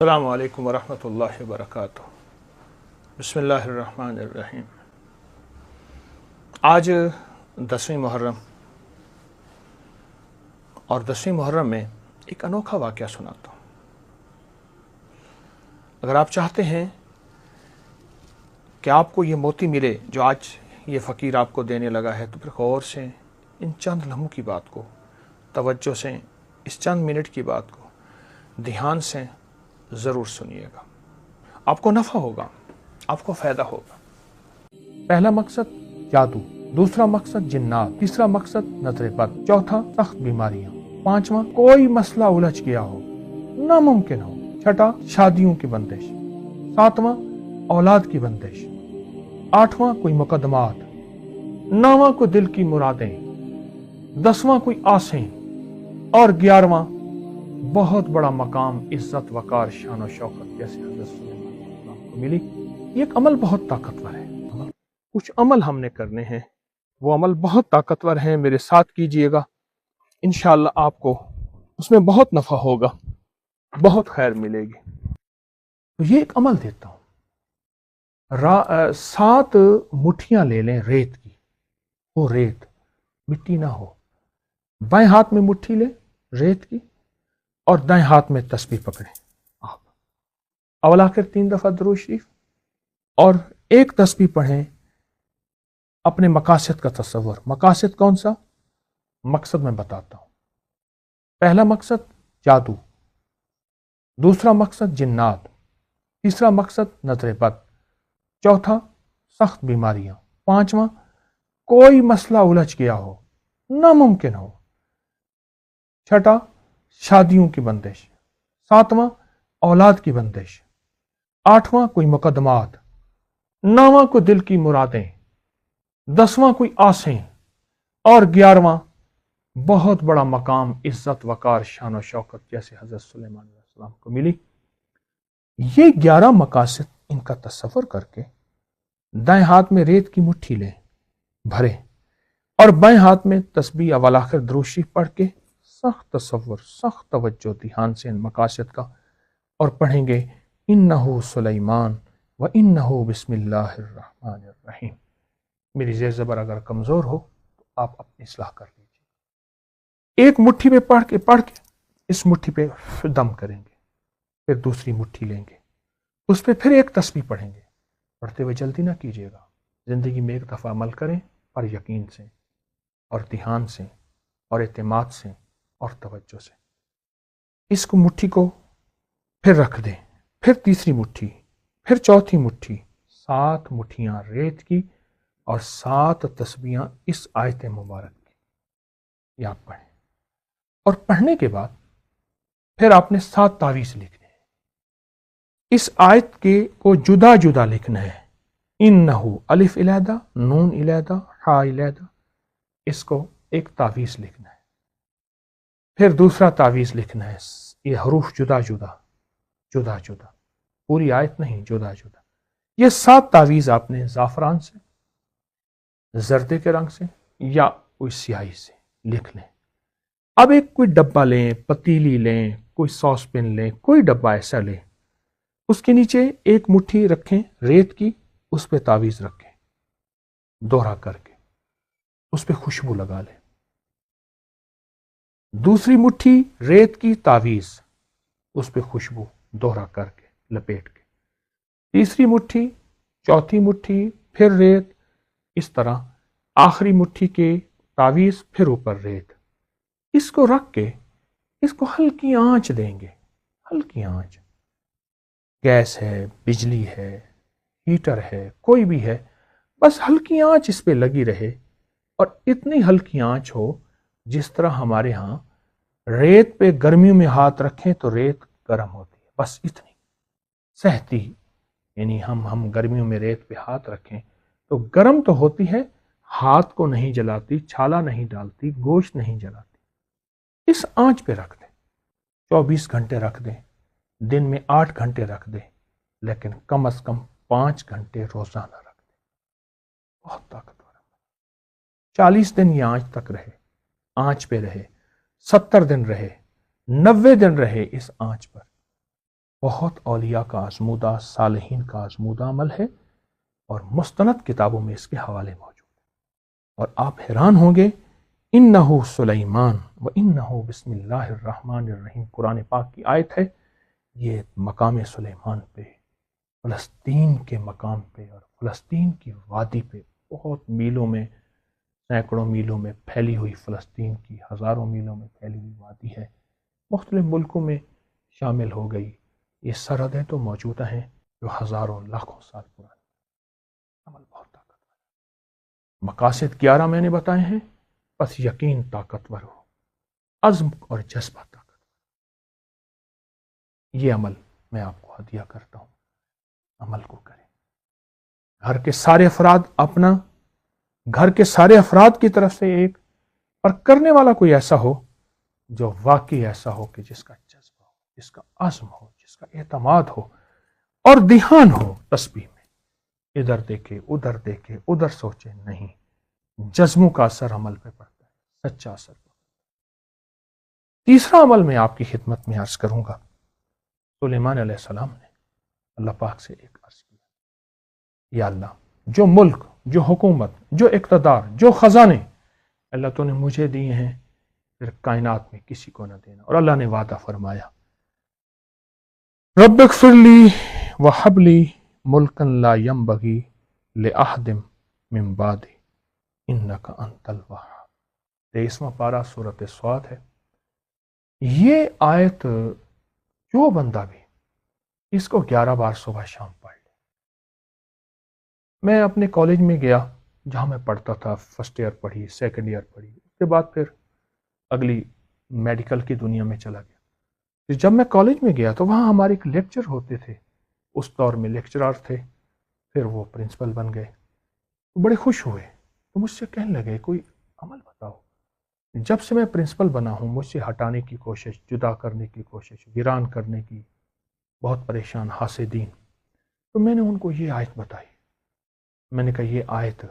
السلام علیکم ورحمۃ اللہ وبرکاتہ۔ بسم اللہ الرحمن الرحیم۔ آج 10ویں محرم، اور 10ویں محرم میں ایک انوکھا واقعہ سناتا ہوں۔ اگر آپ چاہتے ہیں کہ آپ کو یہ موتی ملے جو آج یہ فقیر آپ کو دینے لگا ہے، تو پھر غور سے ان چند لمحوں کی بات کو، توجہ سے اس چند منٹ کی بات کو دھیان سے ضرور سنیے گا۔ آپ کو نفع ہوگا، آپ کو فائدہ ہوگا۔ پہلا مقصد جادو، دوسرا مقصد جنات، تیسرا مقصد نظر بد، چوتھا سخت بیماریاں، پانچواں کوئی مسئلہ الجھ گیا ہو، ناممکن ہو، چھٹا شادیوں کی بندش، ساتواں اولاد کی بندش، آٹھواں کوئی مقدمات، نواں کوئی دل کی مرادیں، دسواں کوئی آسیں، اور 11واں بہت بڑا مقام، عزت وقار شان و شوکت، جیسے حضرت سلیمان علیہ السلام کو ملی۔ یہ ایک عمل بہت طاقتور ہے۔ کچھ عمل ہم نے کرنے ہیں، وہ عمل بہت طاقتور ہیں، میرے ساتھ کیجئے گا، انشاءاللہ آپ کو اس میں بہت نفع ہوگا، بہت خیر ملے گی۔ تو یہ ایک عمل دیتا ہوں۔ 7 مٹھیاں لے لیں ریت کی، وہ ریت مٹی نہ ہو، بائیں ہاتھ میں مٹھی لیں ریت کی، اور دائیں ہاتھ میں تسبیح پکڑیں۔ آپ اول آخر 3 دفعہ درود شریف، اور ایک تسبیح پڑھیں اپنے مقاصد کا تصور۔ مقاصد کون سا؟ مقصد میں بتاتا ہوں۔ پہلا مقصد جادو، دوسرا مقصد جنات، تیسرا مقصد نظر بد، چوتھا سخت بیماریاں، پانچواں کوئی مسئلہ الجھ گیا ہو، ناممکن ہو، چھٹا شادیوں کی بندش، ساتواں اولاد کی بندش، آٹھواں کوئی مقدمات، نواں کوئی دل کی مرادیں، دسواں کوئی آسیں، اور 11واں بہت بڑا مقام، عزت وقار شان و شوکت، جیسے حضرت سلیمان علیہ السلام کو ملی۔ یہ 11 مقاصد ان کا تصور کر کے دائیں ہاتھ میں ریت کی مٹھی لیں بھریں، اور بائیں ہاتھ میں تسبیح اول آخر درود شریف پڑھ کے سخت تصور، سخت توجہ دھیان سے ان مقاصد کا، اور پڑھیں گے انہو سلیمان و انہو بسم اللہ الرحمن الرحیم۔ میری زیر زبر اگر کمزور ہو تو آپ اپنی اصلاح کر لیجیے۔ ایک مٹھی پہ پڑھ کے اس مٹھی پہ دم کریں گے، پھر دوسری مٹھی لیں گے، اس پہ پھر ایک تسبیح پڑھیں گے۔ پڑھتے ہوئے جلدی نہ کیجیے گا، زندگی میں ایک دفعہ عمل کریں، پر یقین سے اور دھیان سے اور اعتماد سے اور توجہ سے۔ اس کو مٹھی کو پھر رکھ دیں، پھر تیسری مٹھی، پھر چوتھی مٹھی، 7 مٹھیاں ریت کی اور 7 تسبیحاں اس آیت مبارک کی، یہ آپ پڑھیں۔ اور پڑھنے کے بعد پھر آپ نے 7 تعویذ لکھنے ہیں۔ اس آیت کے کو جدا جدا لکھنا ہے۔ انہو الف علیحدہ، نون علیحدہ، ہا علیحدہ، اس کو ایک تعویذ لکھنا ہے۔ پھر دوسرا تعویذ لکھنا ہے، یہ حروف جدا جدا، جدا جدا، پوری آیت نہیں، جدا جدا۔ یہ 7 تعویذ آپ نے زعفران سے، زردے کے رنگ سے، یا کوئی سیاہی سے لکھ لیں۔ اب ایک کوئی ڈبہ لیں، پتیلی لیں، کوئی ساس پین لیں، کوئی ڈبہ ایسا لیں، اس کے نیچے ایک مٹھی رکھیں ریت کی، اس پہ تعویذ رکھیں دوہرا کر کے، اس پہ خوشبو لگا لیں۔ دوسری مٹھی ریت کی تعویذ، اس پہ خوشبو دوہرا کر کے لپیٹ کے، تیسری مٹھی، چوتھی مٹھی، پھر ریت، اس طرح آخری مٹھی کے تعویذ، پھر اوپر ریت۔ اس کو رکھ کے اس کو ہلکی آنچ دیں گے، ہلکی آنچ، گیس ہے، بجلی ہے، ہیٹر ہے، کوئی بھی ہے، بس ہلکی آنچ اس پہ لگی رہے، اور اتنی ہلکی آنچ ہو جس طرح ہمارے ہاں ریت پہ گرمیوں میں ہاتھ رکھیں تو ریت گرم ہوتی ہے، بس اتنی سہتی، یعنی ہم گرمیوں میں ریت پہ ہاتھ رکھیں تو گرم تو ہوتی ہے، ہاتھ کو نہیں جلاتی، چھالا نہیں ڈالتی، گوشت نہیں جلاتی۔ اس آنچ پہ رکھ دیں، 24 گھنٹے رکھ دیں، دن میں 8 گھنٹے رکھ دیں، لیکن کم از کم 5 گھنٹے روزانہ رکھ دیں۔ بہت طاقتور ہے۔ 40 دن یہ آنچ تک رہے، آنچ پہ رہے، 70 دن رہے، 90 دن رہے اس آنچ پر، بہت اولیاء کا آزمودہ، صالحین کا آزمودہ عمل ہے، اور مستند کتابوں میں اس کے حوالے موجود ہیں۔ اور آپ حیران ہوں گے، انہو سلیمان و انہو بسم اللہ الرحمن الرحیم، قرآن پاک کی آیت ہے، یہ مقام سلیمان پہ، فلسطین کے مقام پہ اور فلسطین کی وادی پہ، بہت میلوں میں، سینکڑوں میلوں میں پھیلی ہوئی فلسطین کی ہزاروں میلوں میں پھیلی ہوئی وادی ہے، مختلف ملکوں میں شامل ہو گئی۔ یہ سرحدیں تو موجودہ ہیں جو ہزاروں لاکھوں سال پرانی، عمل بہت طاقتور ہے۔ مقاصد 11 میں نے بتائے ہیں، بس یقین طاقتور ہو، عزم اور جذبہ طاقتور۔ یہ عمل میں آپ کو ہدیہ کرتا ہوں، عمل کو کریں۔ گھر کے سارے افراد کی طرف سے ایک، اور کرنے والا کوئی ایسا ہو جو واقعی ایسا ہو کہ جس کا جذبہ ہو، جس کا عزم ہو، جس کا اعتماد ہو اور دھیان ہو تسبیح میں، ادھر دیکھے ادھر دیکھے ادھر سوچے نہیں، جذبوں کا اثر عمل پہ پڑتا ہے، سچا اثر پڑتا ہے۔ تیسرا عمل میں آپ کی خدمت میں عرض کروں گا، سلیمان علیہ السلام نے اللہ پاک سے ایک عرض کیا، یا اللہ، جو ملک، جو حکومت، جو اقتدار، جو خزانے اللہ تو نے مجھے دیے ہیں، پھر کائنات میں کسی کو نہ دینا۔ اور اللہ نے وعدہ فرمایا، رب اغفر لی وہب لی ملکا لا ینبغی لأحد من بعدی انک انت الوہاب۔ 23واں پارہ سورۃ صاد ہے۔ یہ آیت جو بندہ بھی اس کو 11 بار صبح شام پڑھ لے۔ میں اپنے کالج میں گیا جہاں میں پڑھتا تھا، فرسٹ ایئر پڑھی، سیکنڈ ایئر پڑھی، اس کے بعد پھر اگلی میڈیکل کی دنیا میں چلا گیا۔ پھر جب میں کالج میں گیا تو وہاں ہمارے ایک لیکچر ہوتے تھے، اس دور میں لیکچرار تھے، پھر وہ پرنسپل بن گئے، تو بڑے خوش ہوئے، تو مجھ سے کہنے لگے کوئی عمل بتاؤ۔ جب سے میں پرنسپل بنا ہوں مجھ سے ہٹانے کی کوشش، جدا کرنے کی کوشش، ویران کرنے کی، بہت پریشان، حاسدین۔ تو میں نے ان کو یہ آیت بتائی، میں نے کہا یہ آیت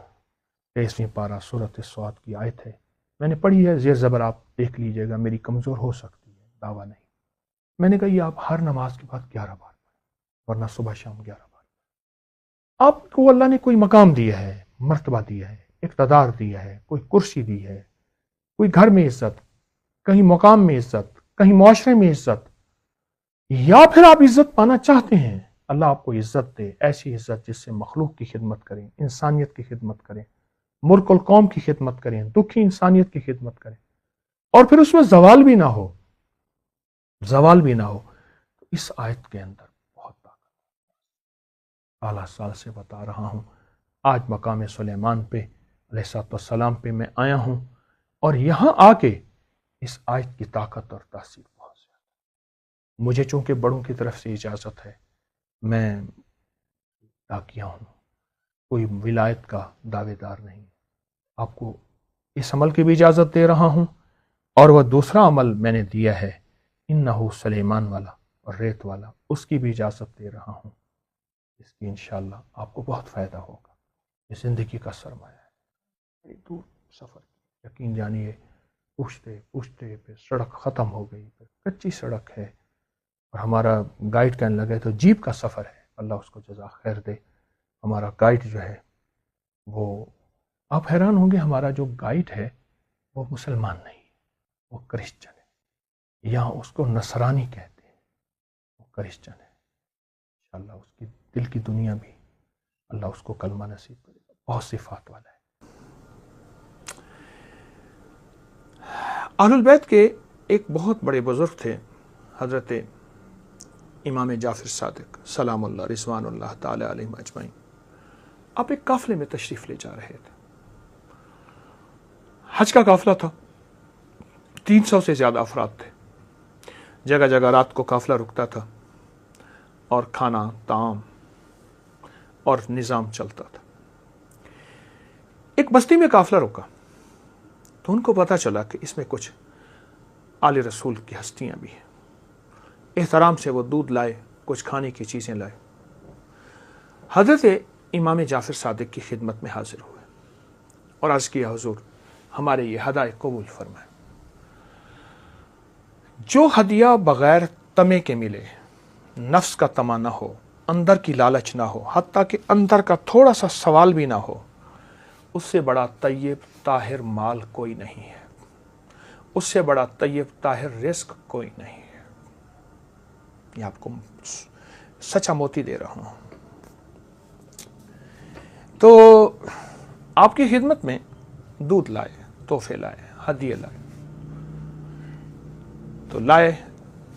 23ویں پارہ سورۃ صاد کی آیت ہے، میں نے پڑھی ہے، زیر زبر آپ دیکھ لیجئے گا، میری کمزور ہو سکتی ہے، دعویٰ نہیں۔ میں نے کہا یہ آپ ہر نماز کے بعد 11 بار پڑھیں، ورنہ صبح شام 11 بار۔ آپ کو اللہ نے کوئی مقام دیا ہے، مرتبہ دیا ہے، اقتدار دیا ہے، کوئی کرسی دی ہے، کوئی گھر میں عزت، کہیں مقام میں عزت، کہیں معاشرے میں عزت، یا پھر آپ عزت پانا چاہتے ہیں، اللہ آپ کو عزت دے، ایسی عزت جس سے مخلوق کی خدمت کریں، انسانیت کی خدمت کریں، ملک القوم کی خدمت کریں، دکھی انسانیت کی خدمت کریں، اور پھر اس میں زوال بھی نہ ہو، تو اس آیت کے اندر بہت طاقت ہے۔ اعلیٰ سال سے بتا رہا ہوں، آج مقام سلیمان پہ علیہ السلام پہ میں آیا ہوں، اور یہاں آ کے اس آیت کی طاقت اور تاثیر بہت زیادہ۔ مجھے چونکہ بڑوں کی طرف سے اجازت ہے، میں تاکیہ ہوں، کوئی ولایت کا دعوے دار نہیں، آپ کو اس عمل کی بھی اجازت دے رہا ہوں، اور وہ دوسرا عمل میں نے دیا ہے انہو سلیمان والا اور ریت والا، اس کی بھی اجازت دے رہا ہوں، اس کی انشاءاللہ آپ کو بہت فائدہ ہوگا۔ یہ زندگی کا سرمایہ ہے، بڑی دور سفر، یقین جانیے، پوچھتے پوچھتے پھر سڑک ختم ہو گئی، پھر کچی سڑک ہے، اور ہمارا گائیڈ کہنے لگے تو جیپ کا سفر ہے، اللہ اس کو جزا خیر دے۔ ہمارا گائیڈ جو ہے وہ، آپ حیران ہوں گے، ہمارا جو گائیڈ ہے وہ مسلمان نہیں، وہ کرسچن ہے، یہاں اس کو نصرانی کہتے ہیں، وہ کرسچن ہے۔ انشاءاللہ اس کی دل کی دنیا بھی اللہ اس کو کلمہ نصیب کرے گا، بہت صفات والا ہے۔ اہل البیت کے ایک بہت بڑے بزرگ تھے، حضرت امام جعفر صادق سلام اللہ رضوان اللہ تعالی علیہم اجمعین۔ آپ ایک قافلے میں تشریف لے جا رہے تھے، حج کا قافلہ تھا، 300 سے زیادہ افراد تھے، جگہ جگہ رات کو قافلہ رکتا تھا، اور کھانا، طعام اور نظام چلتا تھا۔ ایک بستی میں قافلہ رکا تو ان کو پتا چلا کہ اس میں کچھ آل رسول کی ہستیاں بھی ہیں۔ احترام سے وہ دودھ لائے، کچھ کھانے کی چیزیں لائے، حضرت امام جعفر صادق کی خدمت میں حاضر ہوئے اور عرض کیا، حضور ہمارے یہ ہدایہ قبول فرمائے۔ جو ہدیہ بغیر طمع کے ملے، नफ्स का तमा ना हो, अंदर की लालच ना हो, हत्ता कि अंदर का थोड़ा सा सवाल भी ना हो, उससे बड़ा तय्यब ताहिर माल कोई नहीं है, उससे बड़ा तय्यब ताहिर रिस्क कोई नहीं है। ये आपको सच्चा मोती दे रहा हूं। तो आपकी खिदमत में दूध लाए, तोहफे लाए, हदिये लाए, तो लाए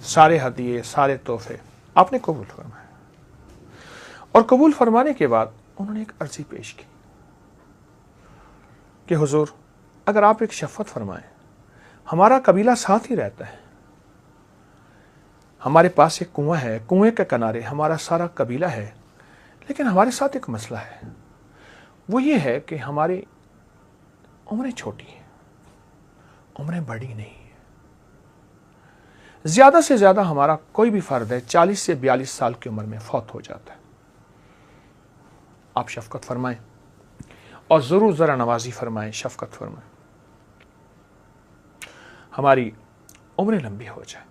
सारे हदिये, सारे तोहफे आपने कबूल फरमाए, और कबूल फरमाने के बाद उन्होंने एक अर्जी पेश की कि हुजूर, अगर आप एक शफ़क़त फरमाएं, हमारा कबीला साथ ही रहता है, हमारे पास एक कुआं है, कुएं के किनारे हमारा सारा कबीला है, लेकिन हमारे साथ एक मसला है, वो ये है कि हमारी उम्रें छोटी हैं, उम्रें बड़ी नहीं है। ज़्यादा से ज़्यादा हमारा कोई भी फ़र्द है 40 से 42 साल की उम्र में फौत हो जाता है। आप शफ़क़त फरमाएं और ज़रूर ज़रा नवाजी फरमाएं, शफ़क़त फरमाएं, हमारी उम्रें लंबी हो जाए।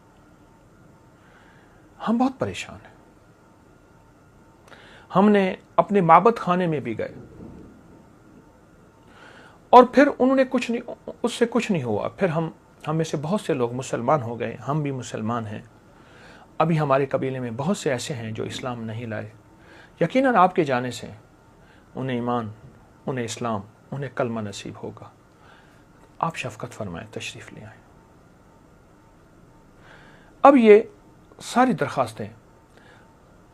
हम बहुत परेशान हैं। हमने अपने माबद खाने में भी गए और फिर उन्होंने उससे कुछ नहीं हुआ। फिर हम में से बहुत से लोग मुसलमान हो गए, हम भी मुसलमान हैं। अभी हमारे कबीले में बहुत से ऐसे हैं जो इस्लाम नहीं लाए। यकीनन आपके जाने से उन्हें ईमान, उन्हें इस्लाम, उन्हें कलमा नसीब होगा। आप शफ़क़त फरमाएं, तशरीफ़ ले आएं। अब ये सारी दरख्वास्तें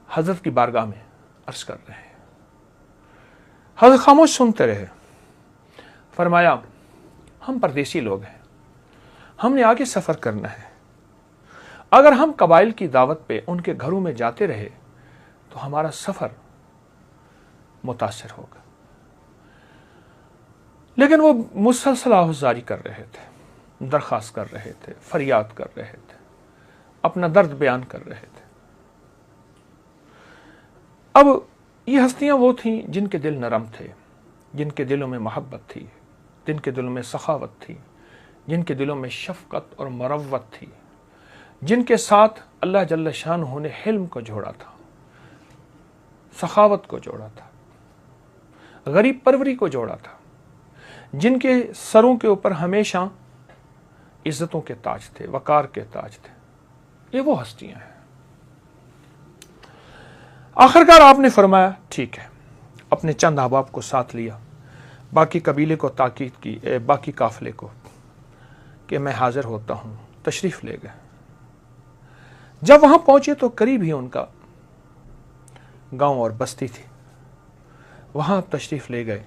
हज़रत की बारगाह में अर्ज़ कर रहे हैं। हज़रत खामोश सुनते रहे। फरमाया, हम परदेसी लोग हैं, हमने आगे सफ़र करना है। अगर हम कबाइल की दावत पे उनके घरों में जाते रहे तो हमारा सफ़र मुतासिर होगा। लेकिन वो मुसलसल आवाज़ कर रहे थे, दरख्वास्त कर रहे थे, फरियाद कर रहे थे, अपना दर्द बयान कर रहे थे। अब ये हस्तियां वो थीं जिनके दिल नरम थे, जिनके दिलों में मोहब्बत थी, जिनके दिलों में सखावत थी, जिनके दिलों में शफ़क़त और मरव्वत थी, जिनके साथ अल्लाह जल्ल शानहू ने हिल्म को जोड़ा था, सखावत को जोड़ा था, गरीब परवरी को जोड़ा था, जिनके सरों के ऊपर हमेशा इज्जतों के ताज थे, वकार के ताज थे। ये वो हस्तियां हैं। आखिरकार आपने फरमाया, ठीक है। अपने चंद अहबाब को साथ लिया, बाकी कबीले को ताकीद की, बाकी काफिले को, कि मैं हाजिर होता हूं। तशरीफ ले गए। जब वहां पहुंचे तो करीब ही उनका गांव और बस्ती थी। वहां आप तशरीफ ले गए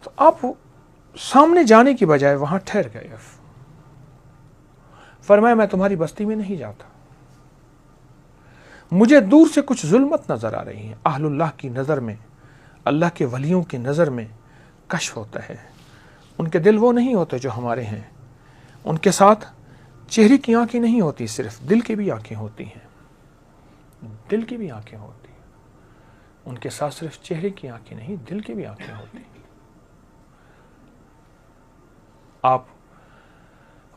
तो आप सामने जाने की बजाय वहां ठहर गए। फरमाया, मैं तुम्हारी बस्ती में नहीं जाता, मुझे दूर से कुछ जुल्मत नजर आ रही है। अहलुल्लाह की नज़र में, अल्लाह के वलियों की नज़र में कश्फ होता है। उनके दिल वो नहीं होते जो हमारे हैं। उनके साथ चेहरे की आंखें नहीं होती, सिर्फ दिल की भी आंखें होती हैं। दिल की भी आंखें होती हैं। उनके साथ सिर्फ चेहरे की आंखें नहीं, दिल की भी आंखें होती हैं। आप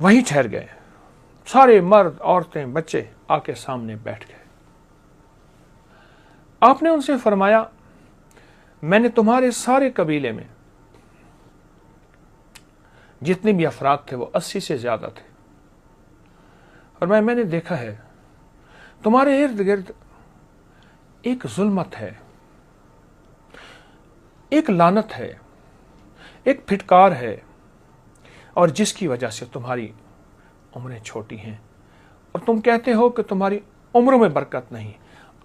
वहीं ठहर गए। सारे मर्द, औरतें, बच्चे आके सामने बैठ गए। आपने उनसे फरमाया, मैंने तुम्हारे सारे कबीले में जितने भी अफराद थे वो 80 से ज्यादा थे, और मैंने देखा है तुम्हारे इर्द गिर्द एक जुल्मत है, एक लानत है, एक फिटकार है, और जिसकी वजह से तुम्हारी उम्रें छोटी हैं और तुम कहते हो कि तुम्हारी उम्र में बरकत नहीं।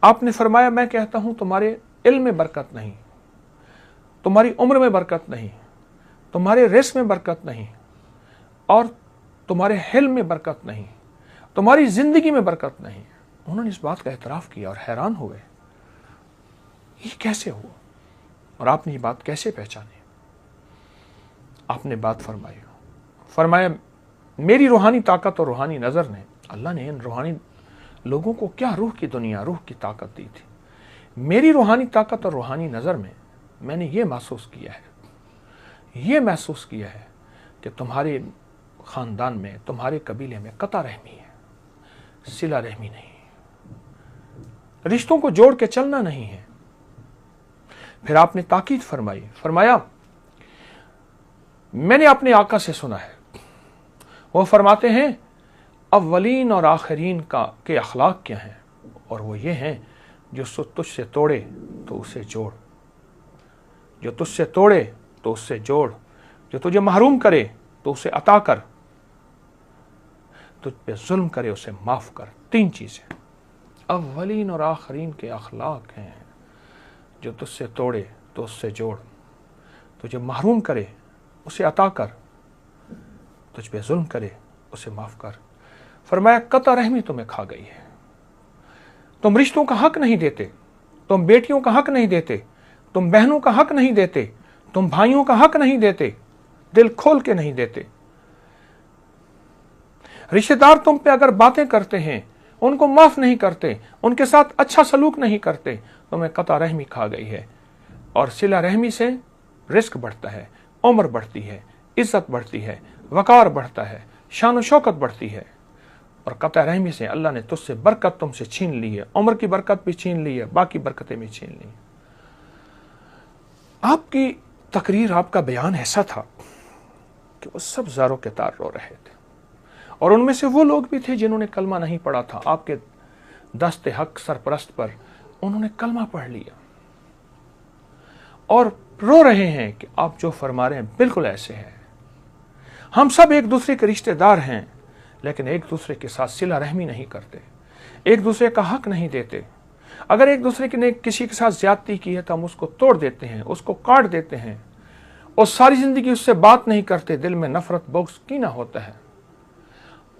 आपने फरमाया, मैं कहता हूं तुम्हारे इल्म में बरकत नहीं, तुम्हारी उम्र में बरकत नहीं, तुम्हारे रिस्क में बरकत नहीं, और तुम्हारे हिल्म में बरकत नहीं, तुम्हारी जिंदगी में बरकत नहीं। उन्होंने इस बात का एतराफ़ किया और हैरान हुए, ये कैसे हुआ और आपने ये बात कैसे पहचानी? आपने बात फरमाई, फरमाया, मेरी रूहानी ताकत और रूहानी नज़र ने, अल्लाह ने इन रूहानी लोगों को क्या रूह की दुनिया, रूह की ताकत दी थी। मेरी रूहानी ताकत और रूहानी नज़र में मैंने ये महसूस किया है कि तुम्हारे ख़ानदान में, तुम्हारे कबीले में कता रहमी है, सिला रहमी नहीं। रिश्तों को जोड़ के चलना नहीं है। फिर आपने ताकीद फरमाई, फरमाया मैंने अपने आका से सुना है, वो फरमाते हैं अव्वलीन और आखिरीन के अखलाक क्या हैं, और वो ये हैं जो तुझसे तोड़े तो उसे जोड़, जो तुझसे तोड़े तो उससे जोड़, जो तुझे महरूम करे तो उसे अता कर, तुझ पे जुल्म करे उसे माफ कर। 3 चीजें अव्वलीन और आखिरीन के अखलाक हैं, जो तुझसे तोड़े तो उससे जोड़, तुझे महरूम करे उसे अता कर, तुझ पे जुल्म करे उसे माफ कर। फरमाया कता रहमी तुम्हें खा गई है, तुम रिश्तों का हक नहीं देते, तुम बेटियों का हक नहीं देते, तुम बहनों का हक नहीं देते, तुम भाइयों का हक नहीं देते, दिल खोल के नहीं देते। रिश्तेदार तुम पे अगर बातें करते हैं उनको माफ नहीं करते, उनके साथ अच्छा सलूक नहीं करते, तुम्हें कता रहमी खा गई है। और सिला रहमी से रिस्क बढ़ता है, उम्र बढ़ती है, इज्जत बढ़ती है, वकार बढ़ता है, शान व शौकत बढ़ती है। और कता रहमी से अल्लाह ने तुझसे बरकत तुमसे छीन ली है, उम्र की बरकत भी छीन ली है, बाकी बरकतें भी छीन ली। आपकी तकरीर, आपका बयान ऐसा था कि वो सब ज़ारों के तार रो रहे थे, और उनमें से वो लोग भी थे जिन्होंने कलमा नहीं पढ़ा था। आपके दस्ते हक सरपरस्त पर उन्होंने कलमा पढ़ लिया और रो रहे हैं कि आप जो फरमा रहे हैं बिल्कुल ऐसे हैं। हम सब एक दूसरे के रिश्तेदार हैं, लेकिन एक दूसरे के साथ सिला रहमी नहीं करते, एक दूसरे का हक नहीं देते। अगर एक दूसरे ने किसी के साथ ज्यादती की है तो हम उसको तोड़ देते हैं, उसको काट देते हैं, और सारी जिंदगी उससे बात नहीं करते, दिल में नफरत बुग़्ज़ कीना होता है।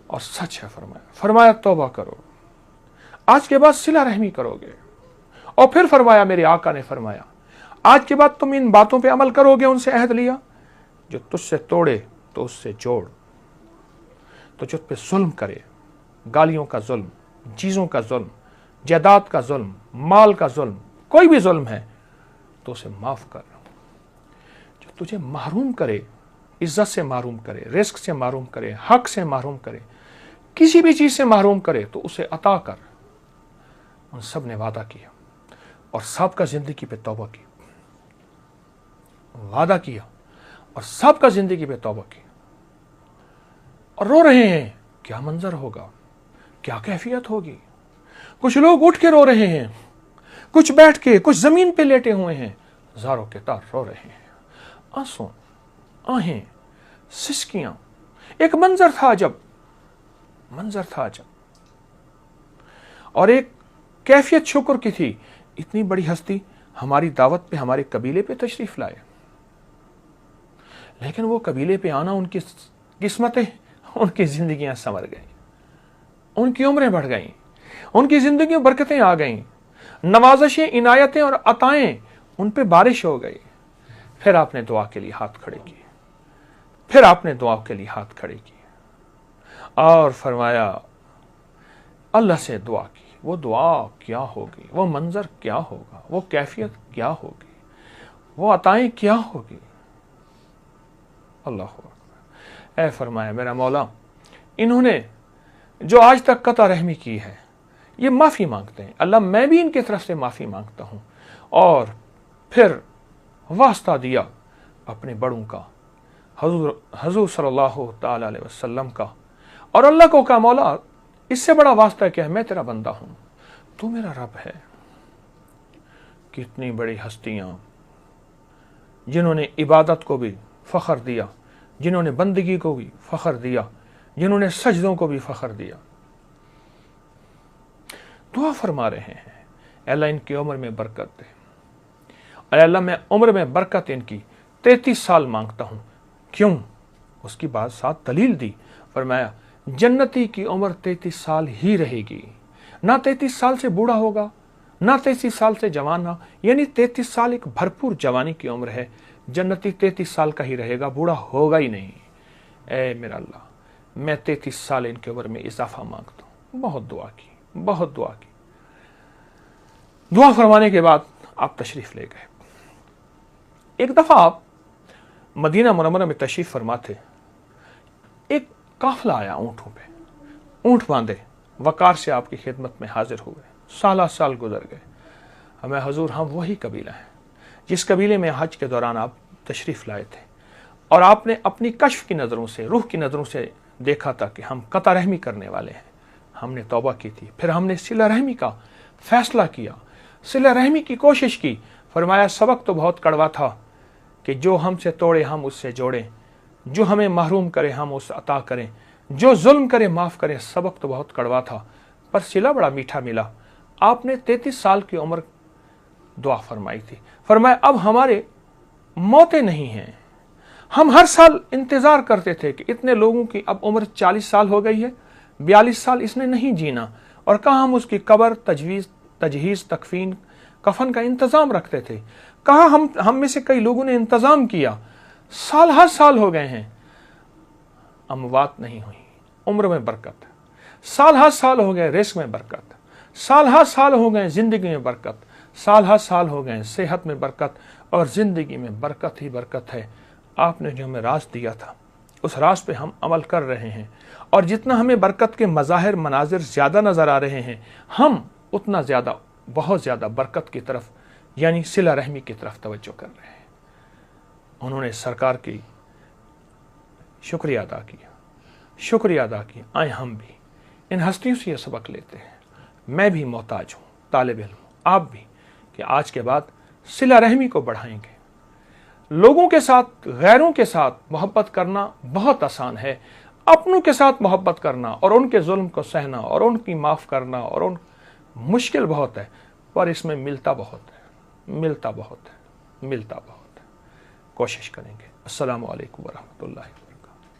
और सच है, फरमाया तौबा करो, आज के बाद सिला रहमी करोगे। और फिर फरमाया, मेरे आका ने फरमाया, आज के बाद तुम इन बातों पे अमल करोगे। उनसे अहद लिया, जो तुझसे तोड़े तो उससे जोड़, तो जो पे जुल्म करे, गालियों का जुल्म, चीज़ों का जुल्म, जायदाद का जुल्म, माल का जुल्म, कोई भी जुल्म है तो उसे माफ़ कर। जो तुझे महरूम करे, इज्जत से महरूम करे, रिस्क से महरूम करे, हक से महरूम करे, किसी भी चीज़ से महरूम करे तो उसे अता कर। उन सब ने वादा किया और सबका ज़िंदगी पे तौबा की, वादा किया और सबका ज़िंदगी पे तौबा की, और रो रहे हैं। क्या मंजर होगा, क्या कैफियत होगी। कुछ लोग उठ के रो रहे हैं, कुछ बैठ के, कुछ जमीन पे लेटे हुए हैं, ज़ारों के तार रो रहे हैं, आंसू, आहें, सिसकियां। एक मंजर था जब, और एक कैफियत शुक्र की थी, इतनी बड़ी हस्ती हमारी दावत पे, हमारे कबीले पे तशरीफ लाए। लेकिन वो कबीले पे आना, उनकी किस्मतें, उनकी जिंदगियां संवर गई, उनकी उम्रें बढ़ गईं, उनकी जिंदगी में बरकतें आ गईं, नवाज़िशें, इनायतें और अताएं उन पे बारिश हो गई। फिर आपने दुआ के लिए हाथ खड़े किए, फिर आपने दुआ के लिए हाथ खड़े किए और फरमाया, अल्लाह से दुआ की। वो दुआ क्या होगी, वो मंजर क्या होगा, वो कैफियत क्या होगी, वो अताएं क्या होगी। अल्लाह अकबर। ऐ फरमाया, मेरा मौला, इन्होंने जो आज तक कता रहमी की है, ये माफ़ी मांगते हैं, अल्लाह मैं भी इनकी तरफ से माफ़ी मांगता हूँ। और फिर वास्ता दिया अपने बड़ों का, हजूर सल्लल्लाहु ताला अलैहि वसल्लम का, और अल्लाह को कहा, मौला इससे बड़ा वास्ता क्या है, मैं तेरा बंदा हूँ, तू मेरा रब है। कितनी बड़ी हस्तियाँ जिन्होंने इबादत को भी फ़ख्र दिया, जिन्होंने बंदगी को भी फ़ख्र दिया, जिन्होंने सजदों को भी फ़ख्र दिया, दुआ फरमा रहे हैं, अल्लाह इनकी उम्र में बरकत दे। और अल्लाह मैं उम्र में बरकत इनकी 33 साल मांगता हूँ। क्यों? उसकी बात साथ दलील दी। फरमाया, जन्नती की उम्र 33 साल ही रहेगी, ना 33 साल से बूढ़ा होगा, ना 33 साल से जवान, ना, यानी 33 साल एक भरपूर जवानी की उम्र है। जन्नती 33 साल का ही रहेगा, बूढ़ा होगा ही नहीं। ए मेरा अल्लाह, मैं 33 साल इनकी उम्र में इजाफा मांगता हूँ। बहुत दुआ की, बहुत दुआ की। दुआ फरमाने के बाद आप तशरीफ ले गए। एक दफा आप मदीना मुनव्वरा में तशरीफ फरमा थे, काफिला आया ऊँटों पे, ऊँट बांधे, वकार से आपकी खिदमत में हाजिर हुए। साल साल गुजर गए। हमें हुजूर हम वही कबीला हैं जिस कबीले में हज के दौरान आप तशरीफ़ लाए थे और आपने अपनी कश्फ की नज़रों से, रूह की नज़रों से देखा था कि हम कता रहमी करने वाले हैं। हमने तौबा की थी, फिर हमने सिला रहमी का फैसला किया, सिला रहमी की कोशिश की। फरमाया सबक तो बहुत कड़वा था कि जो हमसे तोड़े हम उससे जोड़ें, जो हमें महरूम करे हम उस अता करें, जो जुल्म करे माफ़ करें। सबक तो बहुत कड़वा था पर सिला बड़ा मीठा मिला। आपने 33 साल की उम्र दुआ फरमाई थी। फरमाया अब हमारे मौतें नहीं हैं। हम हर साल इंतज़ार करते थे कि इतने लोगों की अब उम्र 40 साल हो गई है, 42 साल इसने नहीं जीना, और कहाँ हम उसकी कब्र, तजहीज़, तकफीन, कफन का इंतज़ाम रखते थे। कहाँ हम में से कई लोगों ने इंतज़ाम किया। साल हर साल हो गए हैं, अमवात नहीं हुई, उम्र में बरकत। साल हर साल हो गए रिस्क में बरकत, साल हर साल हो गए ज़िंदगी में बरकत, साल हर साल हो गए सेहत में बरकत, और ज़िंदगी में बरकत ही बरकत है। आपने जो हमें राज दिया था उस राज पे हम अमल कर रहे हैं, और जितना हमें बरकत के मज़ाहिर मनाजिर ज़्यादा नज़र आ रहे हैं, हम उतना ज़्यादा, बहुत ज़्यादा बरकत की तरफ यानी सिला रहमी की तरफ तवज्जो कर रहे हैं। उन्होंने सरकार की शुक्रिया अदा किया। आए हम भी इन हस्तियों से ये सबक लेते हैं। मैं भी मोहताज हूँ, तालिब इल्म हूँ, आप भी, कि आज के बाद सिला रहमी को बढ़ाएंगे। लोगों के साथ, गैरों के साथ मोहब्बत करना बहुत आसान है, अपनों के साथ मोहब्बत करना और उनके जुल्म को सहना और उनकी माफ़ करना और उन मुश्किल बहुत है, पर इसमें मिलता बहुत है। कोशिश करेंगे। अस्सलामु अलैकुम वरहमतुल्लाहि।